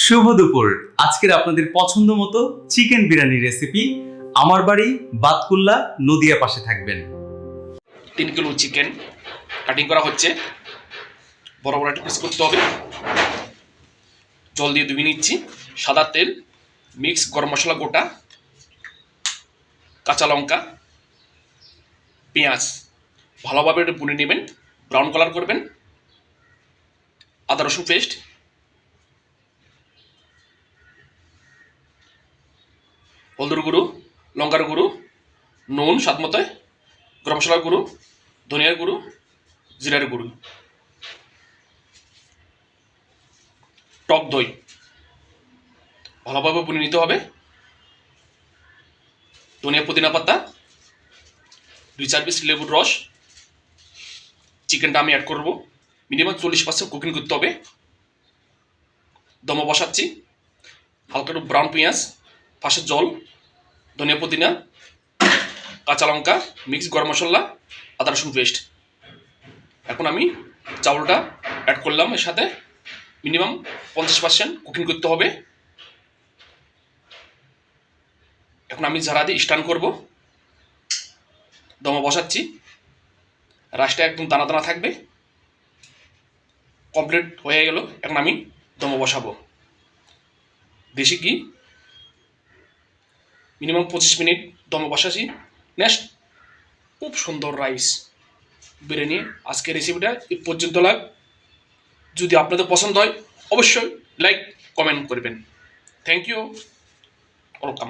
শুভ দুপুর। আজকের আপনাদের পছন্দ মতো চিকেন বিরিয়ানি রেসিপি আমার বাড়ি বাতকুল্লা নদিয়া পাশে থাকবেন। 3 কিলো চিকেন কাটিং করা হচ্ছে, বড় বড় একটা পিস করতে হবে। জল দিয়ে ধুয়ে নিচ্ছি। সাদা তেল, মিক্স গরম মশলা গোটা, কাঁচা লঙ্কা, পেঁয়াজ ভালোভাবে এটা ভুনে নেবেন, ব্রাউন কালার করবেন। আদা রসুন পেস্ট, হলদুর গুঁড়ো, লঙ্কার গুঁড়ো, নুন স্বাদ মতো, গরম মশলার গুঁড়ো, ধনিয়ার গুঁড়ো, জিরার গুঁড়ো, টক দই ভালোভাবে ভুনে নিতে হবে। ধনিয়া পুদিনা পাতা, 2-4 পিস লেবুর রস। চিকেনটা আমি অ্যাড করব, মিনিমাম 40% কুকিং করতে হবে। দমে বসাচ্ছি। হালকা একটু ব্রাউন পেঁয়াজ, পাশে জল, ধনিয়া পুদিনা, কাঁচা লঙ্কা, মিক্স গরম মশলা, আদা রসুন পেস্ট। এখন আমি চাউলটা অ্যাড করলাম, এর সাথে মিনিমাম 50% কুকিং করতে হবে। এখন আমি ঝাড়া দিয়ে স্টান করব। দমে বসাচ্ছি। রাইসটা একদম দানা দানা থাকবে। কমপ্লিট হয়ে গেল। এখন আমি দমে বসাবো। দেশি ঘি মিনিমাম 25 মিনিট দমে বসাচ্ছি। নেক্সট খুব সুন্দর রাইস বিরিয়ানি। আজকের রেসিপিটা এই পর্যন্ত লাগ। যদি আপনাদের পছন্দ হয় অবশ্যই লাইক কমেন্ট করবেন। Thank you, welcome.